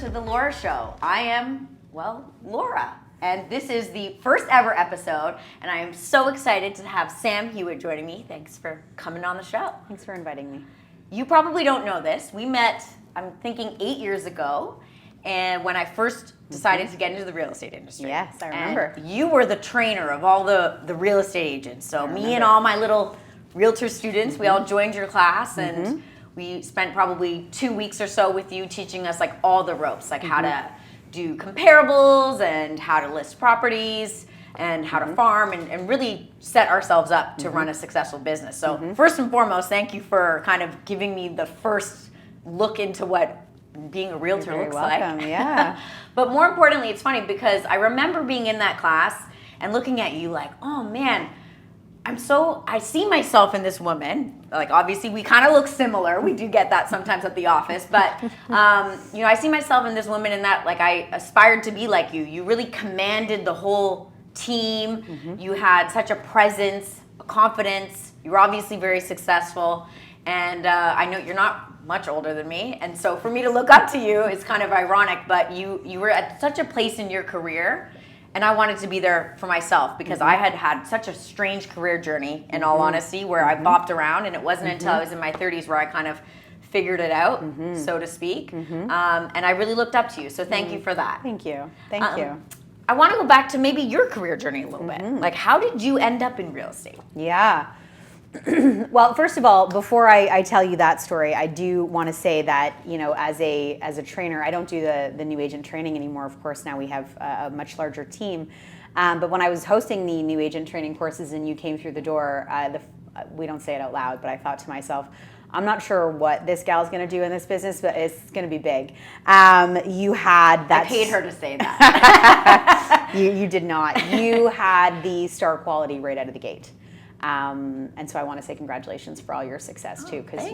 to the Laura Show. I am, well, Laura. And this is the first ever episode, and I am so excited to have Sam Hewit joining me. Thanks for coming on the show. Thanks for inviting me. You probably don't know this. We met, I'm thinking 8 years ago, and when I first decided to get into the real estate industry. Yes, I remember. And you were the trainer of all the real estate agents. So me and all my little realtor students, we all joined your class, and we spent probably 2 weeks or so with you teaching us like all the ropes, like how to do comparables and how to list properties and how to farm and really set ourselves up to run a successful business. So first and foremost, thank you for kind of giving me the first look into what being a realtor looks welcome. like. Yeah. But more importantly, it's funny because I remember being in that class and looking at you like, oh man, I see myself in this woman. Like, obviously, we kind of look similar. We do get that sometimes at the office. But, I see myself in this woman in that, like, I aspired to be like you. You really commanded the whole team. You had such a presence, a confidence. You were obviously very successful. And I know you're not much older than me. And so for me to look up to you is kind of ironic. But you were at such a place in your career. And I wanted to be there for myself because I had such a strange career journey, in all honesty, where I bopped around, and it wasn't until I was in my 30s where I kind of figured it out, so to speak. And I really looked up to you, so thank you for that. Thank you. Thank you. I want to go back to maybe your career journey a little bit. Like, how did you end up in real estate? Yeah. Well, first of all, before I tell you that story, I do want to say that, as a trainer, I don't do the new agent training anymore. Of course, now we have a much larger team. But when I was hosting the new agent training courses and you came through the door, we don't say it out loud, but I thought to myself, I'm not sure what this gal's going to do in this business, but it's going to be big. You had that. I paid her to say that. You did not. You had the star quality right out of the gate. And so I want to say congratulations for all your success too, because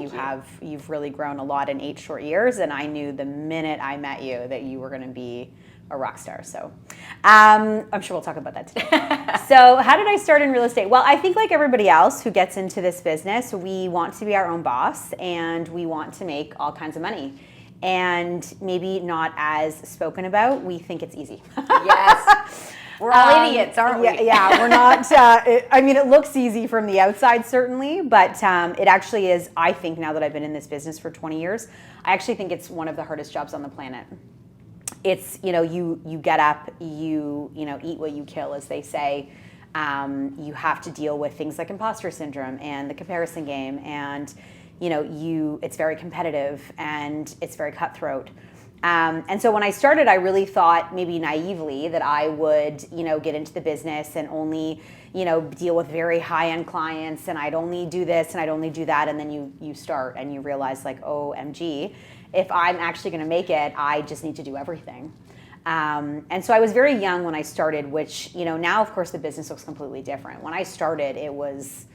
you've really grown a lot in 8 short years, and I knew the minute I met you that you were going to be a rock star. So I'm sure we'll talk about that today. So how did I start in real estate? Well, I think like everybody else who gets into this business, we want to be our own boss and we want to make all kinds of money. And maybe not as spoken about, we think it's easy. Yes. We're all idiots, aren't we? Yeah, we're not. It looks easy from the outside, certainly, but it actually is, I think, now that I've been in this business for 20 years, I actually think it's one of the hardest jobs on the planet. It's, you get up, you eat what you kill, as they say. You have to deal with things like imposter syndrome and the comparison game, and, it's very competitive and it's very cutthroat. And so when I started, I really thought, maybe naively, that I would, get into the business and only, deal with very high-end clients, and I'd only do this and I'd only do that, and then you start and you realize, like, OMG, if I'm actually going to make it, I just need to do everything. And so I was very young when I started, which, now, of course, the business looks completely different. When I started, it was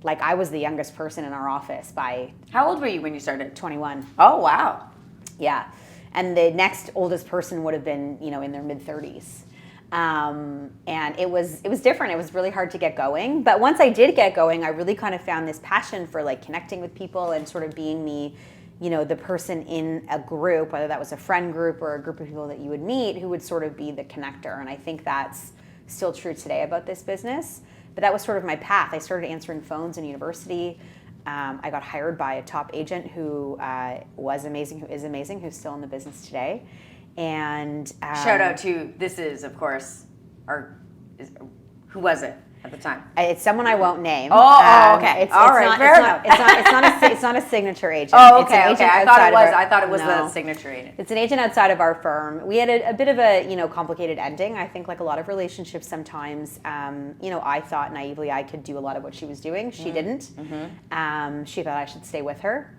like I was the youngest person in our office by... How old were you when you started? 21. Oh, wow. Yeah. And the next oldest person would have been, in their mid-30s. And it was different. It was really hard to get going. But once I did get going, I really kind of found this passion for like connecting with people and sort of being the person in a group, whether that was a friend group or a group of people that you would meet, who would sort of be the connector. And I think that's still true today about this business. But that was sort of my path. I started answering phones in university. I got hired by a top agent who was amazing, who is amazing, who's still in the business today. And shout out to, this is, of course, who was it at the time? It's someone I won't name. Okay. It's not a signature agent. Oh, It's an okay. agent I thought it was no. the signature agent. It's an agent outside of our firm. We had a bit of a complicated ending. I think like a lot of relationships sometimes. I thought naively I could do a lot of what she was doing. She didn't. She thought I should stay with her.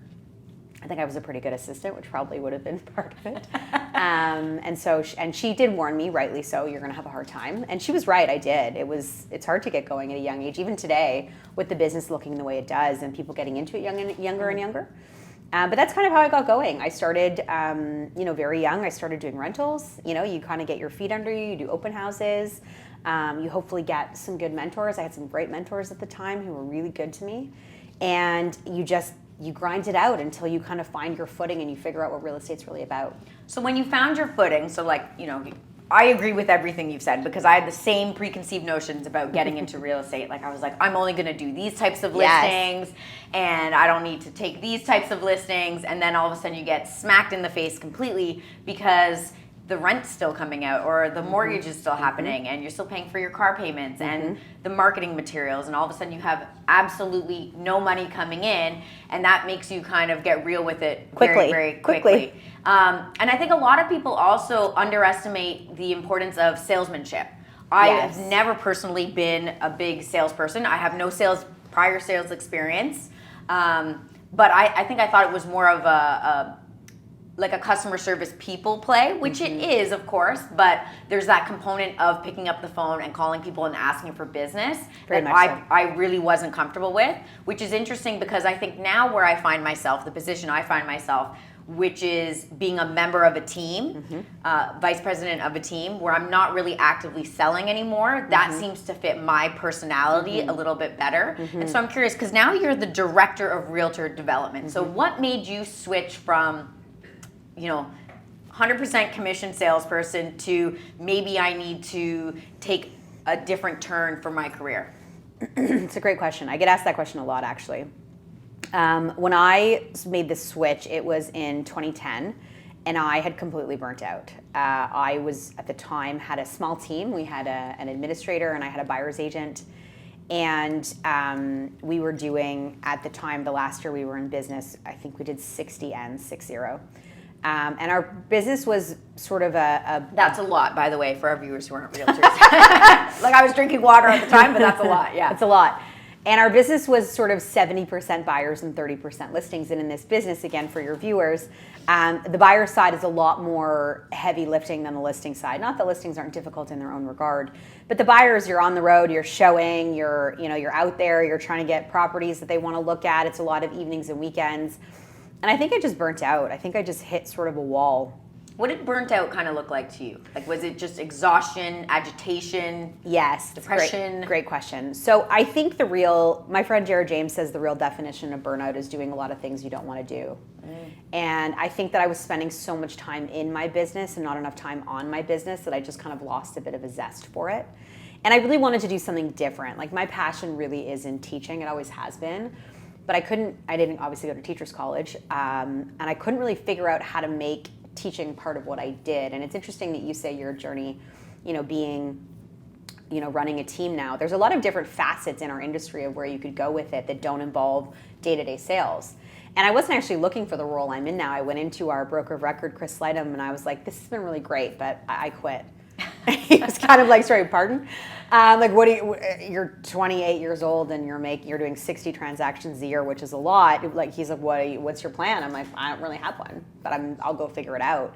I think I was a pretty good assistant, which probably would have been part of it. And she did warn me, rightly so, you're going to have a hard time. And she was right, I did. It's hard to get going at a young age, even today, with the business looking the way it does and people getting into it younger and younger. But that's kind of how I got going. I started, very young. I started doing rentals. You kind of get your feet under you. You do open houses. You hopefully get some good mentors. I had some great mentors at the time who were really good to me. And you just you grind it out until you kind of find your footing and you figure out what real estate's really about. So when you found your footing, so like, you know, I agree with everything you've said because I had the same preconceived notions about getting into real estate. Like I was like, I'm only going to do these types of listings and I don't need to take these types of listings. And then all of a sudden you get smacked in the face completely because the rent's still coming out or the mortgage is still happening and you're still paying for your car payments and the marketing materials, and all of a sudden you have absolutely no money coming in, and that makes you kind of get real with it very, very quickly. And I think a lot of people also underestimate the importance of salesmanship. I have never personally been a big salesperson. I have no prior sales experience, but I think I thought it was more of a customer service people play, which it is, of course, but there's that component of picking up the phone and calling people and asking for business that I really wasn't comfortable with, which is interesting because I think now where I find myself, the position I find myself, which is being a member of a team, vice president of a team, where I'm not really actively selling anymore, that seems to fit my personality a little bit better. And so I'm curious, because now you're the director of realtor development. So what made you switch from 100% commission salesperson to maybe I need to take a different turn for my career? It's a great question. I get asked that question a lot, actually. When I made the switch, it was in 2010, and I had completely burnt out. I was, at the time, had a small team. We had an administrator, and I had a buyer's agent. And we were doing, at the time, the last year we were in business, I think we did 60 ends, 60. And our business was sort of That's a lot, by the way, for our viewers who aren't realtors. Like I was drinking water at the time, but that's a lot, yeah. It's a lot. And our business was sort of 70% buyers and 30% listings. And in this business, again, for your viewers, the buyer side is a lot more heavy lifting than the listing side. Not that listings aren't difficult in their own regard, but the buyers, you're on the road, you're showing, you're out there, you're trying to get properties that they want to look at. It's a lot of evenings and weekends. And I think I just burnt out. I think I just hit sort of a wall. What did burnt out kind of look like to you? Like, was it just exhaustion, agitation? Yes. Depression? Great question. So I think my friend Jared James says the real definition of burnout is doing a lot of things you don't want to do. And I think that I was spending so much time in my business and not enough time on my business that I just kind of lost a bit of a zest for it. And I really wanted to do something different. Like my passion really is in teaching. It always has been. But I didn't obviously go to teacher's college, and I couldn't really figure out how to make teaching part of what I did. And it's interesting that you say your journey, being, running a team now. There's a lot of different facets in our industry of where you could go with it that don't involve day-to-day sales. And I wasn't actually looking for the role I'm in now. I went into our broker of record, Chris Slydom, and I was like, this has been really great, but I quit. He was kind of like, sorry, pardon? You're 28 years old and you're doing 60 transactions a year, which is a lot. Like, he's like, what's your plan? I'm like, I don't really have one, but I'll go figure it out.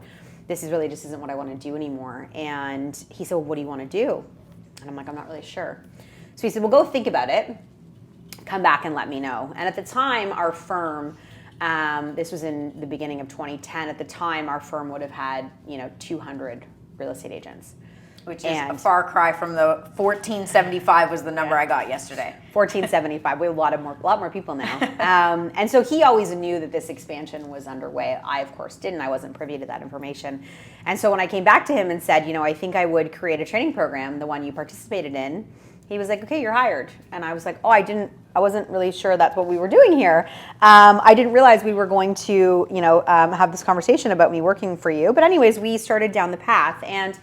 This is really just isn't what I want to do anymore. And he said, well, what do you want to do? And I'm like, I'm not really sure. So he said, well, go think about it. Come back and let me know. And at the time, our firm, this was in the beginning of 2010. At the time, our firm would have had, 200 real estate agents. Which is a far cry from the 1475 was the number I got yesterday. 1475. We have a lot more people now. And so he always knew that this expansion was underway. I, of course, didn't. I wasn't privy to that information. And so when I came back to him and said, I think I would create a training program, the one you participated in, he was like, okay, you're hired. And I was like, oh, I wasn't really sure that's what we were doing here. I didn't realize we were going to, have this conversation about me working for you. But anyways, we started down the path. And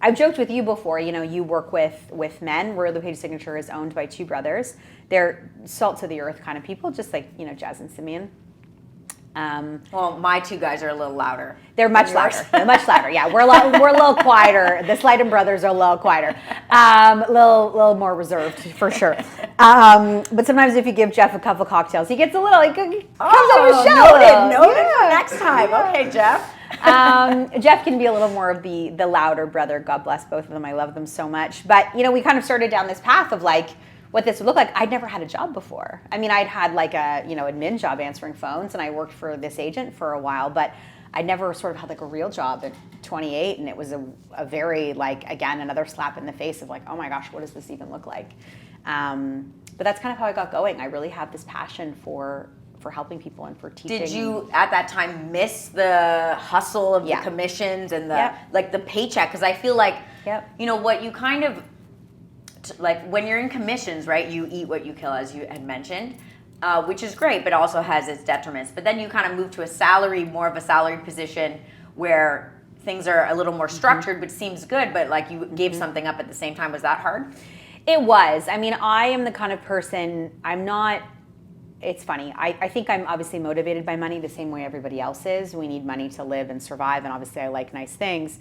I've joked with you before, you work with men. Royal LePage Signature is owned by two brothers. They're salt to the earth kind of people, just like, Jazz and Simeon. Well, my two guys are a little louder. They're much louder. They're much louder. Yeah, we're a little quieter. The Slydom brothers are a little quieter, little more reserved for sure. But sometimes if you give Jeff a couple cocktails, he gets a little comes on your show. Noted for next time. Yeah. Okay, Jeff. Jeff can be a little more of the louder brother. God bless both of them. I love them so much. But we kind of started down this path of like what this would look like. I'd never had a job before. I mean, I'd had like a admin job answering phones, and I worked for this agent for a while, but I never sort of had like a real job at 28, and it was a very again another slap in the face of like, oh my gosh, what does this even look like? But that's kind of how I got going. I really have this passion for for helping people and for teaching. Did you at that time miss the hustle of the commissions and the like the paycheck? Because I feel like you know what you kind of like when you're in commissions, right? You eat what you kill, as you had mentioned, which is great, but also has its detriments. But then you kind of move to a salary, more of a salary position where things are a little more structured, but seems good. But like you gave something up at the same time. Was that hard? It was. I mean, I am the kind of person, I'm not, it's funny. I think I'm obviously motivated by money the same way everybody else is. We need money to live and survive, and obviously I like nice things.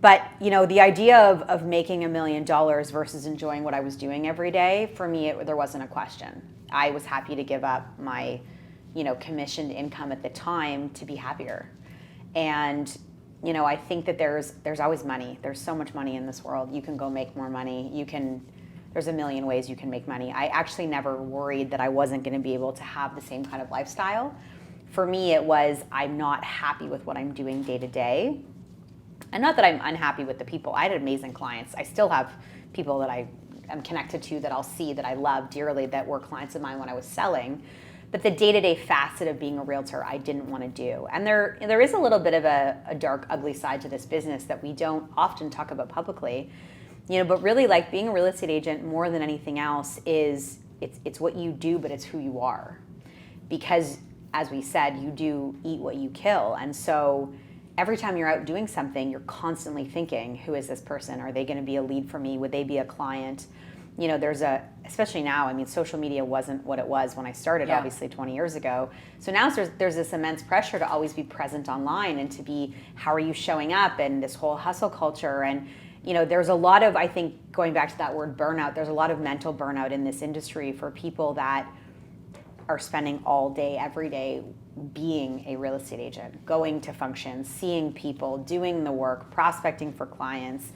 But, you know, the idea of making $1 million versus enjoying what I was doing every day, for me, there wasn't a question. I was happy to give up my, you know, commissioned income at the time to be happier. And, you know, I think that there's always money. There's so much money in this world. You can go make more money. There's a million ways you can make money. I actually never worried that I wasn't going to be able to have the same kind of lifestyle. For me, it was, I'm not happy with what I'm doing day to day. And not that I'm unhappy with the people. I had amazing clients. I still have people that I am connected to that I'll see that I love dearly that were clients of mine when I was selling. But the day-to-day facet of being a realtor, I didn't want to do. And there is a little bit of a dark, ugly side to this business that we don't often talk about publicly. You know, but really, like, being a real estate agent more than anything else is it's what you do, but it's who you are. Because, as we said, you do eat what you kill. And so every time you're out doing something, you're constantly thinking, who is this person? Are they going to be a lead for me? Would they be a client? You know, especially now, I mean, social media wasn't what it was when I started, obviously 20 years ago. So now there's this immense pressure to always be present online and to be, how are you showing up, and this whole hustle culture. And, you know, there's a lot of, I think, going back to that word burnout, there's a lot of mental burnout in this industry for people that are spending all day, every day, being a real estate agent, going to functions, seeing people, doing the work, prospecting for clients,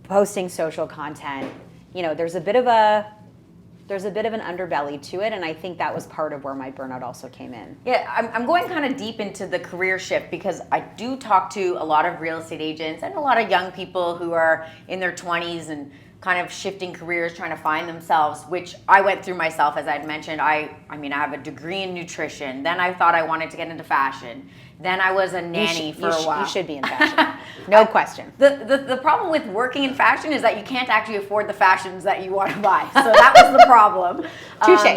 posting social content. You know, there's a bit of an underbelly to it, and I think that was part of where my burnout also came in. Yeah, I'm going kind of deep into the career shift because I do talk to a lot of real estate agents and a lot of young people who are in their 20s and kind of shifting careers, trying to find themselves, which I went through myself, as I had mentioned. I mean, I have a degree in nutrition. Then I thought I wanted to get into fashion. Then I was a nanny for a while. You should be in fashion. No question. The problem with working in fashion is that you can't actually afford the fashions that you want to buy. So that was the problem.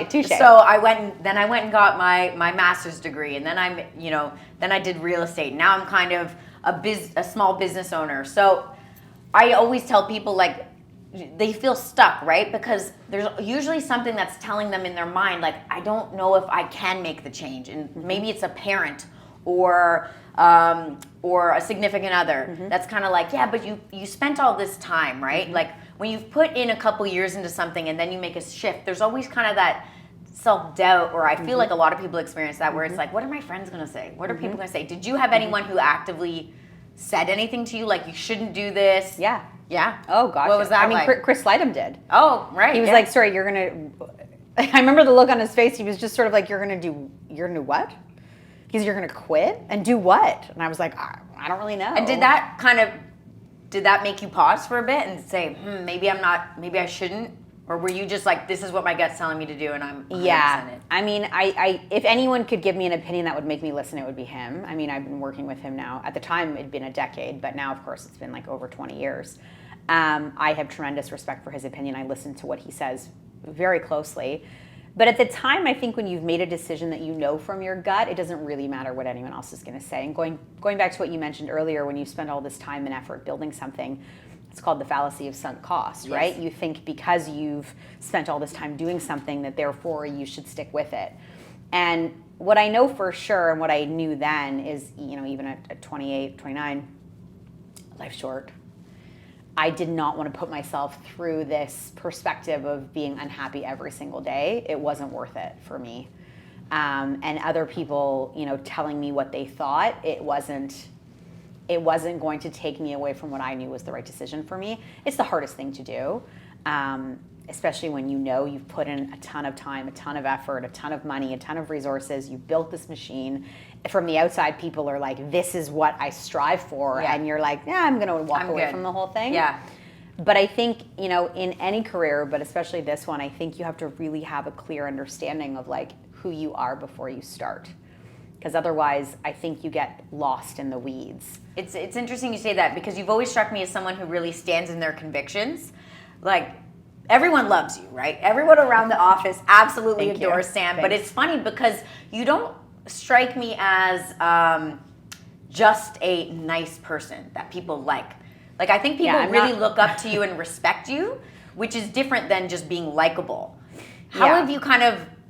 Touche. So I went and got my master's degree, and then I did real estate. Now I'm kind of a small business owner. So I always tell people, like, they feel stuck, right? Because there's usually something that's telling them in their mind, like, I don't know if I can make the change. And maybe it's a parent or a significant other that's kind of like, yeah, but you spent all this time, right? Like, when you've put in a couple years into something and then you make a shift, there's always kind of that self-doubt, or I feel like a lot of people experience that, where it's like, what are my friends going to say? What are people going to say? Did you have anyone who actively said anything to you, like, you shouldn't do this? Yeah. Yeah? Oh, gosh. What was that like? I mean, Chris Lightham did. Oh, right. He was like, sorry, you're going to... I remember the look on his face. He was just sort of like, you're going to do what? He's, you're going to quit? And do what? And I was like, I don't really know. And did that make you pause for a bit and say, maybe I shouldn't? Or were you just like, this is what my gut's telling me to do, and I'm 100% it? I mean, I if anyone could give me an opinion that would make me listen, it would be him. I mean, I've been working with him now. At the time, it'd been a decade, but now, of course, it's been like over 20 years. I have tremendous respect for his opinion. I listen to what he says very closely. But at the time, I think when you've made a decision that you know from your gut, it doesn't really matter what anyone else is going to say. And going back to what you mentioned earlier, when you spend all this time and effort building something, it's called the fallacy of sunk cost, right? You think because you've spent all this time doing something that therefore you should stick with it. And what I know for sure, and what I knew then is, you know, even at 28, 29, life's short. I did not want to put myself through this perspective of being unhappy every single day. It wasn't worth it for me. And other people, you know, telling me what they thought, it wasn't going to take me away from what I knew was the right decision for me. It's the hardest thing to do, especially when you know you've put in a ton of time, a ton of effort, a ton of money, a ton of resources. You've built this machine. From the outside, people are like, this is what I strive for. And you're like, yeah, I'm going to walk away from the whole thing. Yeah. But I think, in any career, but especially this one, I think you have to really have a clear understanding of like who you are before you start. Because otherwise, I think you get lost in the weeds. It's interesting you say that, because you've always struck me as someone who really stands in their convictions. Like, everyone loves you, right? Everyone around the office absolutely adores Sam. Thanks. But it's funny because you don't strike me as just a nice person that people like. Like, I think people really look up to you and respect you, which is different than just being likable. How have you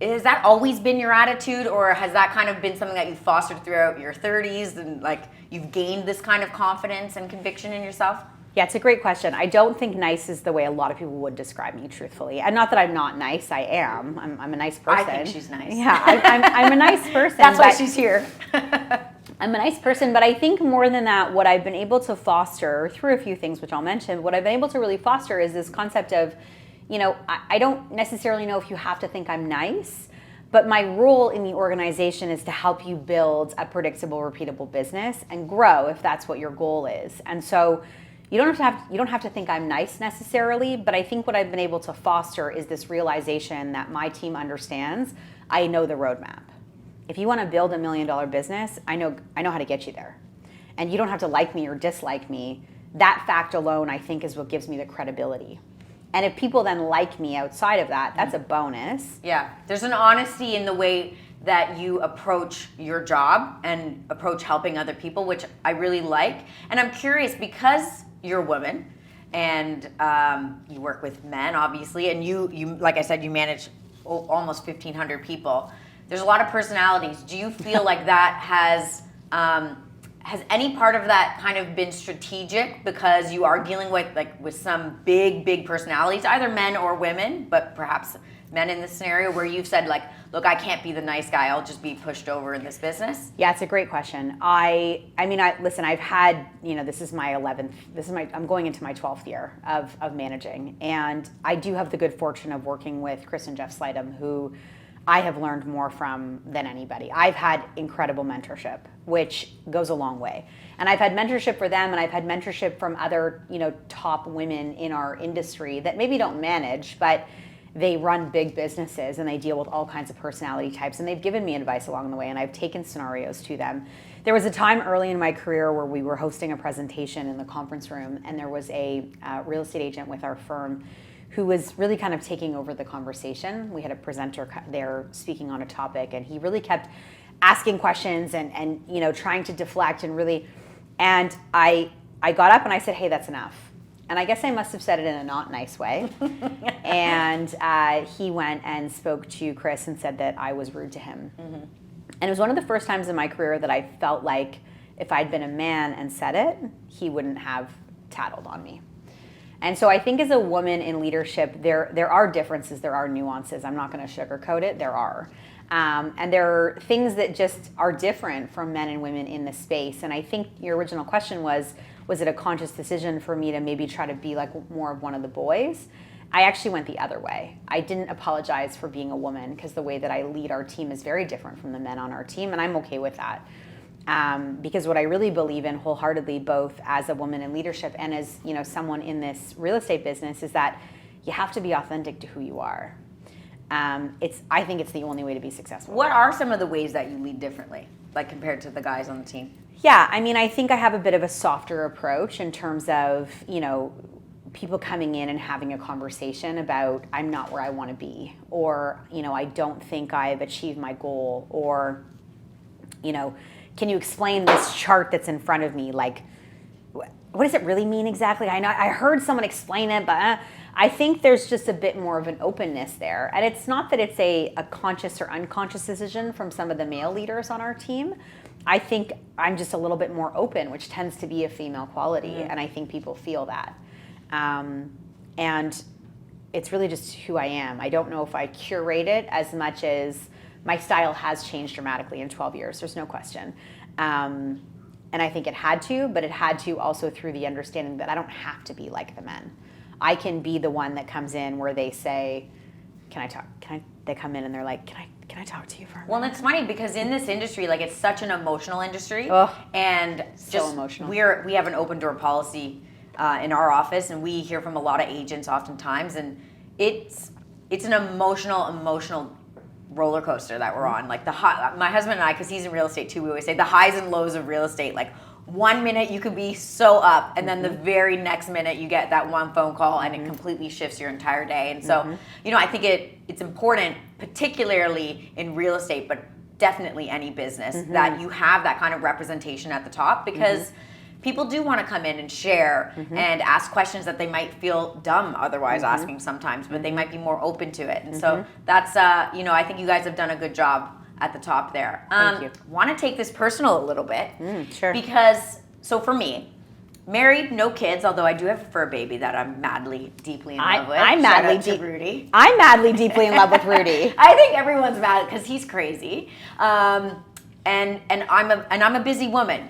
has that always been your attitude, or has that kind of been something that you fostered throughout your 30s and like you've gained this kind of confidence and conviction in yourself? Yeah, it's a great question. I don't think nice is the way a lot of people would describe me, truthfully. And not that I'm not nice, I am. I'm a nice person. I think she's nice. Yeah, I'm a nice person. That's why she's here. I'm a nice person, but I think more than that, what I've been able to foster through a few things, which I'll mention, what I've been able to really foster is this concept of, I don't necessarily know if you have to think I'm nice, but my role in the organization is to help you build a predictable, repeatable business and grow if that's what your goal is. And so you don't have to think I'm nice necessarily, but I think what I've been able to foster is this realization that my team understands I know the roadmap. If you want to build $1 million business, I know how to get you there. And you don't have to like me or dislike me. That fact alone, I think, is what gives me the credibility. And if people then like me outside of that, that's a bonus. Yeah, there's an honesty in the way that you approach your job and approach helping other people, which I really like. And I'm curious, because you're a woman and you work with men, obviously, and you like I said, you manage almost 1,500 people. There's a lot of personalities. Do you feel like that has any part of that kind of been strategic, because you are dealing with some big personalities, either men or women, but perhaps men in this scenario, where you've said like, look, I can't be the nice guy, I'll just be pushed over in this business? Yeah, it's a great question. Listen, I've had, I'm going into my 12th year of managing, and I do have the good fortune of working with Chris and Jeff Slidham, who I have learned more from than anybody. I've had incredible mentorship, which goes a long way. And I've had mentorship for them, and I've had mentorship from other, top women in our industry that maybe don't manage, but they run big businesses and they deal with all kinds of personality types, and they've given me advice along the way, and I've taken scenarios to them. There was a time early in my career where we were hosting a presentation in the conference room, and there was a real estate agent with our firm who was really kind of taking over the conversation. We had a presenter there speaking on a topic, and he really kept asking questions and trying to deflect and I got up and I said, hey, that's enough. And I guess I must have said it in a not nice way. And he went and spoke to Chris and said that I was rude to him. Mm-hmm. And it was one of the first times in my career that I felt like if I'd been a man and said it, he wouldn't have tattled on me. And so I think as a woman in leadership, there are differences, there are nuances. I'm not going to sugarcoat it, there are. And there are things that just are different from men and women in the space. And I think your original question was it a conscious decision for me to maybe try to be like more of one of the boys? I actually went the other way. I didn't apologize for being a woman, because the way that I lead our team is very different from the men on our team, and I'm okay with that. Because what I really believe in wholeheartedly, both as a woman in leadership and as someone in this real estate business, is that you have to be authentic to who you are. I think it's the only way to be successful. What are some of the ways that you lead differently, like compared to the guys on the team? Yeah, I think I have a bit of a softer approach in terms of people coming in and having a conversation about I'm not where I want to be, or I don't think I've achieved my goal, or can you explain this chart that's in front of me? Like, what does it really mean exactly? I heard someone explain it, but I think there's just a bit more of an openness there. And it's not that it's a conscious or unconscious decision from some of the male leaders on our team. I think I'm just a little bit more open, which tends to be a female quality, mm-hmm. and I think people feel that. And it's really just who I am. I don't know if I curate it as much as my style has changed dramatically in 12 years. There's no question. And I think it had to, but it had to also through the understanding that I don't have to be like the men. I can be the one that comes in where they say, can I talk? They come in and they're like, can I talk to you for a minute? Well, and it's funny because in this industry, like it's such an emotional industry. Oh, and so emotional. We have an open door policy in our office, and we hear from a lot of agents oftentimes, and it's an emotional roller coaster that we're on. Like my husband and I, because he's in real estate too, we always say the highs and lows of real estate. Like 1 minute you could be so up, and then the very next minute you get that one phone call and it completely shifts your entire day. And so, I think it's important, particularly in real estate, but definitely any business, that you have that kind of representation at the top, because people do want to come in and share and ask questions that they might feel dumb otherwise asking sometimes, but they might be more open to it. And so that's, I think you guys have done a good job at the top there. Thank you. Want to take this personal a little bit. Sure. Because, so for me, married, no kids, although I do have a fur baby that I'm madly, deeply in love with. I'm Shout madly out to Rudy. I'm madly, deeply in love with Rudy. I think everyone's mad because he's crazy. And I'm a busy woman.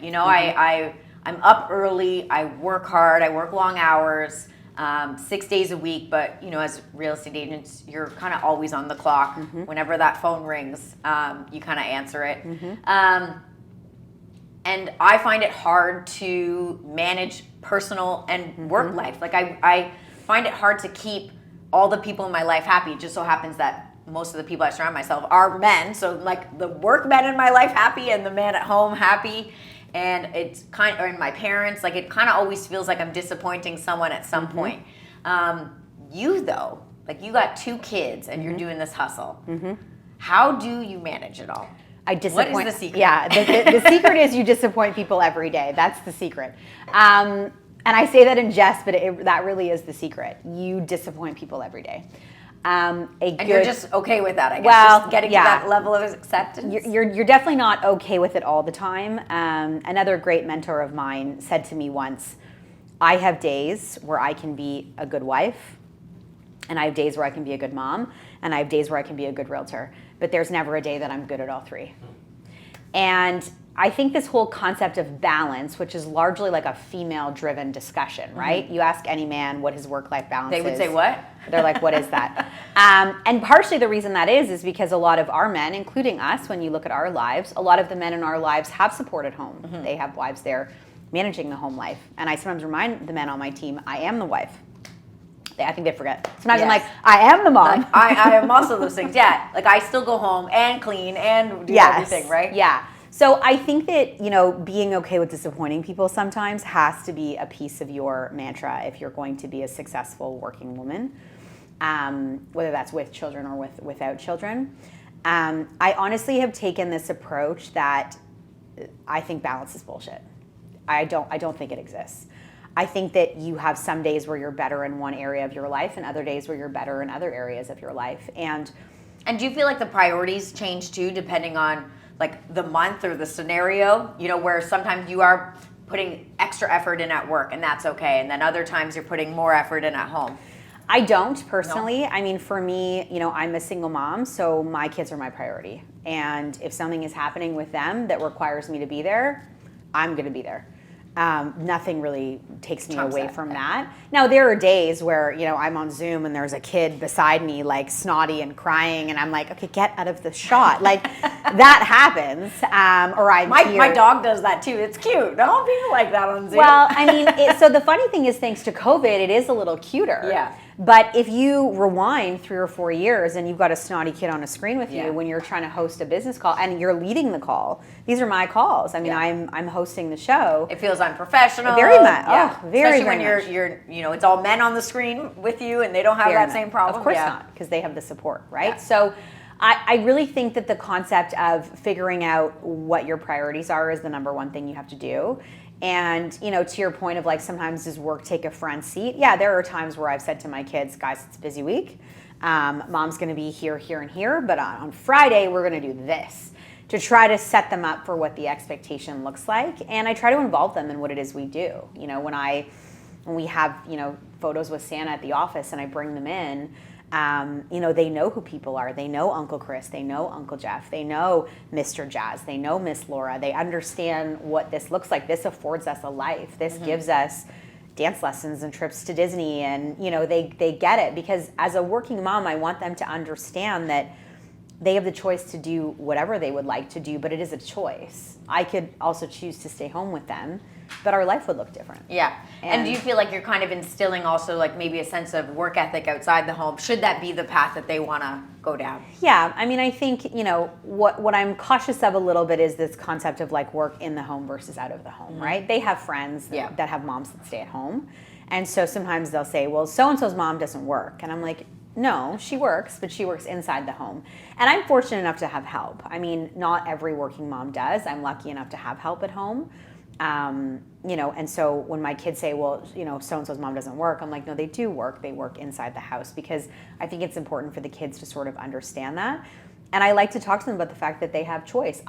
I'm up early, I work hard, I work long hours, 6 days a week, but as real estate agents, you're kind of always on the clock. Whenever that phone rings, you kind of answer it. And I find it hard to manage personal and work life. Like I find it hard to keep all the people in my life happy. It just so happens that most of the people I surround myself are men, so like the work men in my life happy and the man at home happy. And it's and my parents, like it kind of always feels like I'm disappointing someone at some point. You though, like you got 2 kids and you're doing this hustle. How do you manage it all? I disappoint. What is the secret? Yeah, the secret is you disappoint people every day. That's the secret. And I say that in jest, but that really is the secret. You disappoint people every day. And you're just okay with that, I guess. Well, just getting to that level of acceptance. You're definitely not okay with it all the time. Another great mentor of mine said to me once, I have days where I can be a good wife, and I have days where I can be a good mom, and I have days where I can be a good realtor, but there's never a day that I'm good at all 3. And I think this whole concept of balance, which is largely like a female-driven discussion, right? You ask any man what his work-life balance is. They would say, what? They're like, what is that? And partially the reason that is because a lot of our men, including us, when you look at our lives, a lot of the men in our lives have support at home. They have wives there managing the home life. And I sometimes remind the men on my team, I am the wife. I think they forget. Sometimes I'm like, I am the mom. Like, I am also those things, yeah. Like I still go home and clean and do everything, right? Yeah. So I think that, being okay with disappointing people sometimes has to be a piece of your mantra if you're going to be a successful working woman, whether that's with children or without children. I honestly have taken this approach that I think balance is bullshit. I don't think it exists. I think that you have some days where you're better in one area of your life and other days where you're better in other areas of your life. And do you feel like the priorities change too, depending on like the month or the scenario, where sometimes you are putting extra effort in at work and that's okay. And then other times you're putting more effort in at home. I don't personally. No. I mean, for me, I'm a single mom, so my kids are my priority. And if something is happening with them that requires me to be there, I'm going to be there. Nothing really takes me away from that. Now, there are days where, I'm on Zoom and there's a kid beside me, like snotty and crying, and I'm like, okay, get out of the shot. Like, that happens. Or my dog does that too. It's cute. Don't be like that on Zoom. Well, I mean, so the funny thing is, thanks to COVID, it is a little cuter. Yeah. But if you rewind 3 or 4 years and you've got a snotty kid on a screen with you when you're trying to host a business call and you're leading the call, these are my calls. I mean, I'm hosting the show. It feels unprofessional. Very much. Yeah. Oh, very, especially when you're it's all men on the screen with you and they don't have that same problem. Of course not, because they have the support, right? Yeah. So I really think that the concept of figuring out what your priorities are is the number one thing you have to do. And, to your point of like, sometimes does work take a front seat? Yeah, there are times where I've said to my kids, guys, it's a busy week. Mom's going to be here, here, and here. But on Friday, we're going to do this to try to set them up for what the expectation looks like. And I try to involve them in what it is we do. When we have, photos with Santa at the office and I bring them in, they know who people are. They know Uncle Chris. They know Uncle Jeff. They know Mr. Jazz. They know Miss Laura. They understand what this looks like. This affords us a life. This gives us dance lessons and trips to Disney. And, they get it. Because as a working mom, I want them to understand that they have the choice to do whatever they would like to do, but it is a choice. I could also choose to stay home with them, but our life would look different. Yeah. And do you feel like you're kind of instilling also like maybe a sense of work ethic outside the home? Should that be the path that they want to go down? Yeah. I mean, I think, you know, what I'm cautious of a little bit is this concept of like work in the home versus out of the home, right? They have friends that have moms that stay at home. And so sometimes they'll say, well, so-and-so's mom doesn't work. And I'm like, no, she works, but she works inside the home. And I'm fortunate enough to have help. I mean, not every working mom does. I'm lucky enough to have help at home. You know, and so when my kids say, well, you know, so-and-so's mom doesn't work, I'm like, no, they do work. They work inside the house, because I think it's important for the kids to sort of understand that. And I like to talk to them about the fact that they have choice.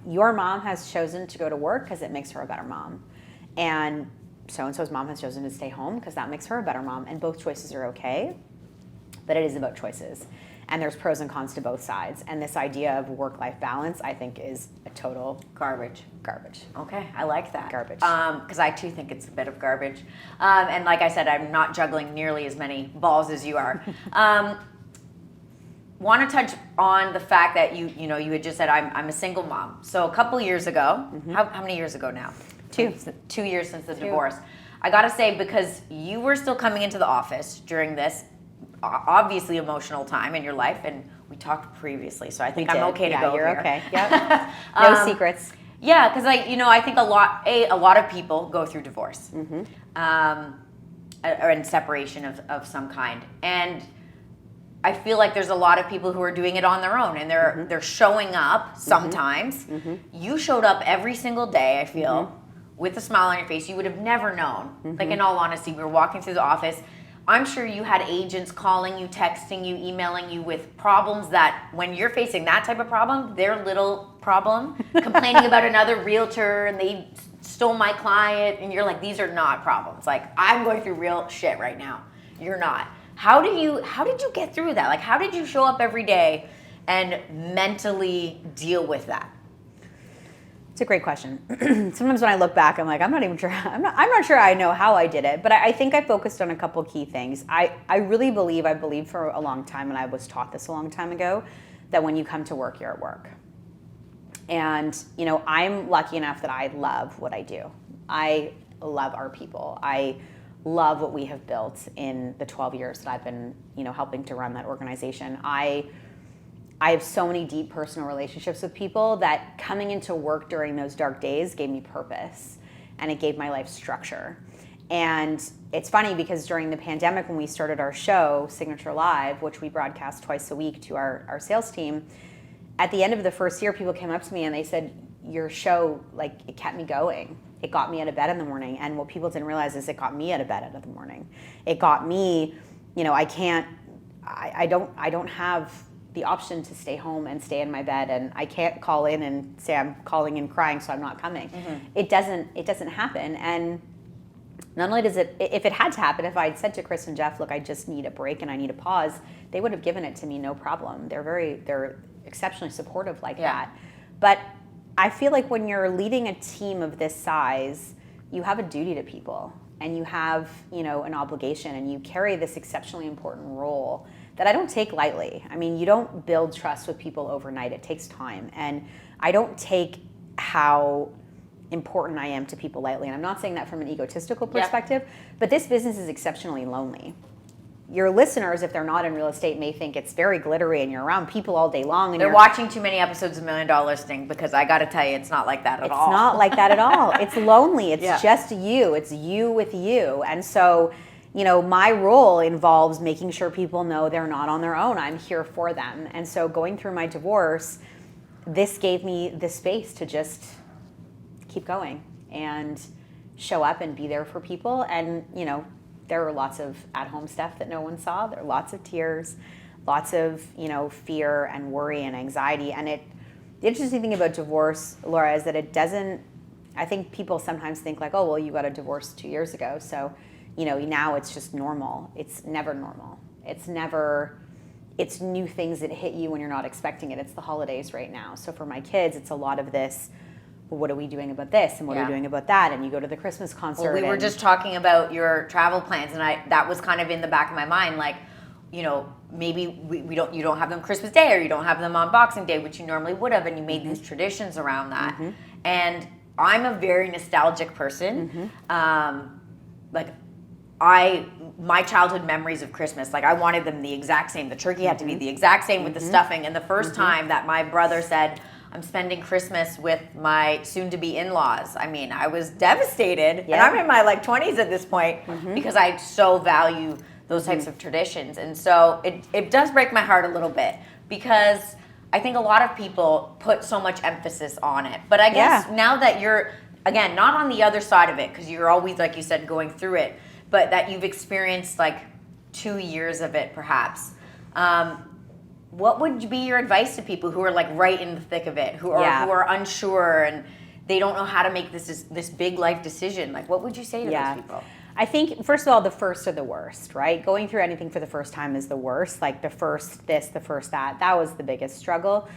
Your mom has chosen to go to work because it makes her a better mom. And so-and-so's mom has chosen to stay home because that makes her a better mom. And both choices are okay. But it is about choices. And there's pros and cons to both sides. And this idea of work-life balance, I think, is a total Garbage. Okay, I like that. Garbage. Because I too think it's a bit of garbage. And like I said, I'm not juggling nearly as many balls as you are. Want to touch on the fact that you had just said I'm a single mom. So a couple years ago, how many years ago now? 2 years since the divorce. I got to say, because you were still coming into the office during this obviously emotional time in your life, and we talked previously, so I think I'm okay to go you're here. Okay. Yep. No secrets. Yeah, because I think a lot of people go through divorce, or in separation of some kind, and I feel like there's a lot of people who are doing it on their own, and they're showing up sometimes. You showed up every single day, I feel, with a smile on your face. You would have never known. Like, in all honesty, we were walking through the office. I'm sure you had agents calling you, texting you, emailing you with problems that when you're facing that type of problem, their little problem, complaining about another realtor and they stole my client, and you're like, these are not problems. Like, I'm going through real shit right now. You're not. How did you get through that? Like, how did you show up every day and mentally deal with that? It's a great question. Sometimes when I look back, I'm like, I'm not even sure. I'm not sure I know how I did it, but I think I focused on a couple key things. I really believe, I believed for a long time, and I was taught this a long time ago, that when you come to work, you're at work. And, you know, I'm lucky enough that I love what I do. I love our people. I love what we have built in the 12 years that I've been, you know, helping to run that organization. I have so many deep personal relationships with people that coming into work during those dark days gave me purpose, and it gave my life structure. And it's funny because during the pandemic, when we started our show, Signature Live, which we broadcast twice a week to our sales team, at the end of the first year, people came up to me and they said, your show, like, it kept me going. It got me out of bed in the morning. And what people didn't realize is it got me out of bed in the morning. It got me, you know, I don't have the option to stay home and stay in my bed, and I can't call in and say I'm calling in crying, so I'm not coming. It doesn't happen. And not only does it, if it had to happen, if I'd said to Chris and Jeff, look, I just need a break and I need a pause, they would have given it to me, no problem. They're exceptionally supportive like that. But I feel like when you're leading a team of this size, you have a duty to people, and you have, you know, an obligation, and you carry this exceptionally important role that I don't take lightly. I mean, you don't build trust with people overnight. It takes time. And I don't take how important I am to people lightly. And I'm not saying that from an egotistical perspective, but this business is exceptionally lonely. Your listeners, if they're not in real estate, may think it's very glittery and you're around people all day long. And they're watching too many episodes of $1 Million Listing, because I got to tell you, it's not like that at all. It's not like that at all. It's lonely. It's just you. It's you with you. And so, you know, my role involves making sure people know they're not on their own. I'm here for them. And so going through my divorce, this gave me the space to just keep going and show up and be there for people. And, you know, there were lots of at-home stuff that no one saw. There were lots of tears, lots of, you know, fear and worry and anxiety. And the interesting thing about divorce, Laura, is that it doesn't, I think people sometimes think like, oh, well, you got a divorce 2 years ago, so, you know, now it's just normal. It's never normal. It's new things that hit you when you're not expecting it. It's the holidays right now. So for my kids, it's a lot of this, well, what are we doing about this, and what are we doing about that? And you go to the Christmas concert. Well, we were just talking about your travel plans, and that was kind of in the back of my mind, like, you know, maybe you don't have them Christmas Day, or you don't have them on Boxing Day, which you normally would have, and you made these traditions around that. And I'm a very nostalgic person. Like my childhood memories of Christmas, like I wanted them the exact same. The turkey had to be the exact same with the stuffing. And the first time that my brother said, I'm spending Christmas with my soon-to-be in-laws, I mean, I was devastated. And I'm in my like 20s at this point because I so value those types of traditions. And so it does break my heart a little bit, because I think a lot of people put so much emphasis on it. But I guess now that you're, again, not on the other side of it, because you're always, like you said, going through it, but that you've experienced like 2 years of it perhaps, what would be your advice to people who are like right in the thick of it, who are unsure and they don't know how to make this big life decision? Like, what would you say to those people? I think, first of all, the first are the worst, right? Going through anything for the first time is the worst. Like the first this, the first that was the biggest struggle.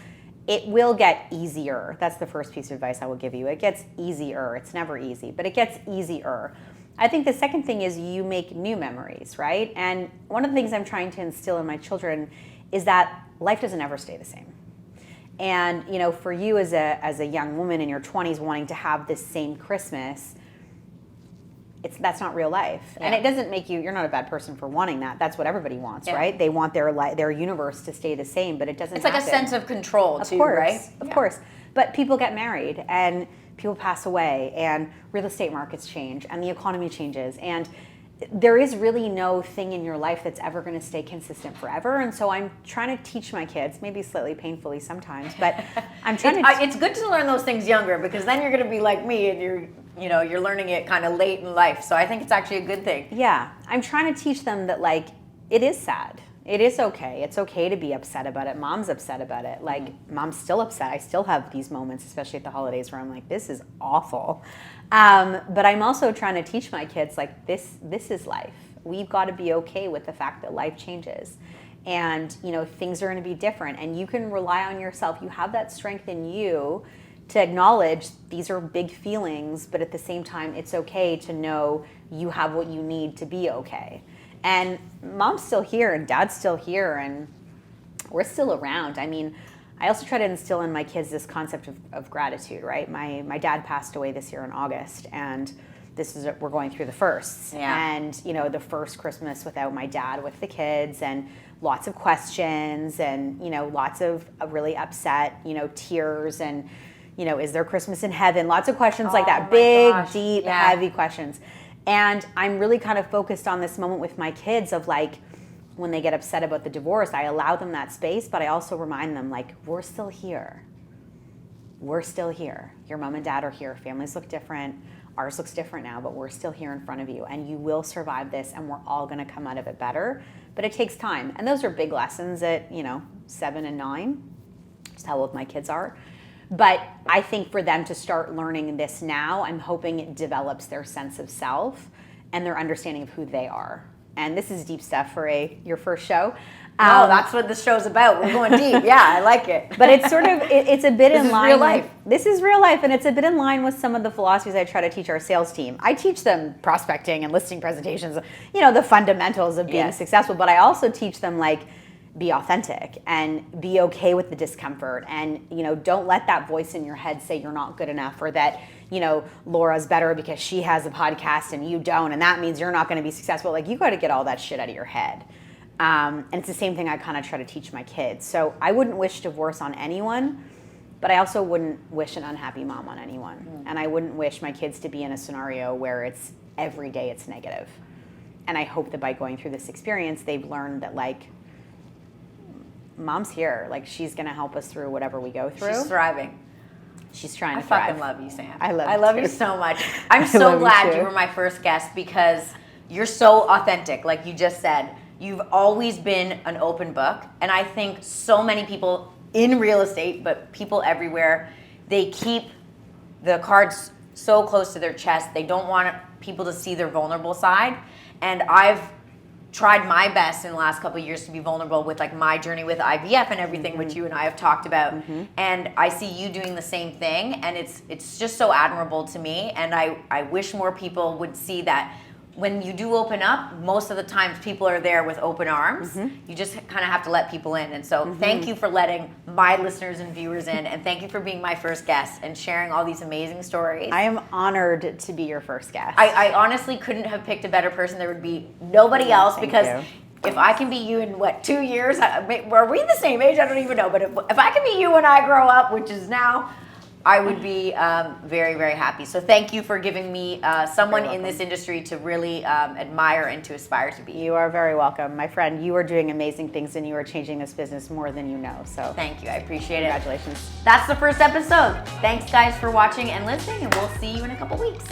It will get easier. That's the first piece of advice I will give you. It gets easier. It's never easy, but it gets easier. I think the second thing is you make new memories, right? And one of the things I'm trying to instill in my children is that life doesn't ever stay the same. And, you know, for you as a young woman in your 20s wanting to have this same Christmas, that's not real life. And it doesn't make you're not a bad person for wanting that. That's what everybody wants, right? They want their universe to stay the same, but it doesn't happen. It's like a sense of control too, right? Of course. But people get married and people pass away and real estate markets change and the economy changes, and there is really no thing in your life that's ever going to stay consistent forever. And so I'm trying to teach my kids, maybe slightly painfully sometimes, but I'm trying it's good to learn those things younger, because then you're going to be like me and you're learning it kind of late in life. So I think it's actually a good thing. Yeah. I'm trying to teach them that, like, it is sad. It is okay. It's okay to be upset about it. Mom's upset about it. Like, mom's still upset. I still have these moments, especially at the holidays, where I'm like, this is awful. But I'm also trying to teach my kids, like, this is life. We've got to be okay with the fact that life changes. And, you know, things are going to be different. And you can rely on yourself. You have that strength in you to acknowledge these are big feelings, but at the same time, it's okay to know you have what you need to be okay. And mom's still here and dad's still here and we're still around. I mean, I also try to instill in my kids this concept of gratitude, right? My dad passed away this year in August, and we're going through the firsts. And, you know, the first Christmas without my dad with the kids, and lots of questions, and, you know, lots of really upset, you know, tears, and, you know, is there Christmas in heaven? Lots of questions like that, big, deep, heavy questions. And I'm really kind of focused on this moment with my kids of, like, when they get upset about the divorce, I allow them that space, but I also remind them, like, we're still here. We're still here. Your mom and dad are here. Families look different. Ours looks different now, but we're still here in front of you, and you will survive this, and we're all going to come out of it better. But it takes time. And those are big lessons at, 7 and 9, just how old my kids are. But I think for them to start learning this now, I'm hoping it develops their sense of self and their understanding of who they are. And this is deep stuff for your first show. No, that's what this show's about. We're going deep. Yeah, I like it. But it's sort of, it's a bit in line. This is real life. This is real life, and it's a bit in line with some of the philosophies I try to teach our sales team. I teach them prospecting and listing presentations, the fundamentals of being successful, but I also teach them, like, be authentic and be okay with the discomfort, and don't let that voice in your head say you're not good enough, or that Laura's better because she has a podcast and you don't, and that means you're not going to be successful. Like, you got to get all that shit out of your head. And it's the same thing I kind of try to teach my kids. So I wouldn't wish divorce on anyone, but I also wouldn't wish an unhappy mom on anyone. And I wouldn't wish my kids to be in a scenario where it's every day it's negative. And I hope that by going through this experience, they've learned that, like, mom's here. Like, she's going to help us through whatever we go through. She's thriving. She's trying to thrive. I fucking love you, Sam. I love you so much. I'm so glad you were my first guest, because you're so authentic. Like you just said, you've always been an open book. And I think so many people in real estate, but people everywhere, they keep the cards so close to their chest. They don't want people to see their vulnerable side. And I've tried my best in the last couple of years to be vulnerable with, like, my journey with IVF and everything, which you and I have talked about. And I see you doing the same thing, and it's just so admirable to me. And I wish more people would see that when you do open up, most of the times people are there with open arms. You just kind of have to let people in. And so thank you for letting my listeners and viewers in, and thank you for being my first guest and sharing all these amazing stories. I am honored to be your first guest. I honestly couldn't have picked a better person. There would be nobody else, Thank because you. if I can be you in, 2 years? Were we the same age? I don't even know. But if I can be you when I grow up, which is now, I would be very, very happy. So thank you for giving me someone in this industry to really admire and to aspire to be. You are very welcome. My friend, you are doing amazing things and you are changing this business more than you know. So Thank you. I appreciate it. congratulations. That's the first episode. Thanks, guys, for watching and listening, and we'll see you in a couple weeks.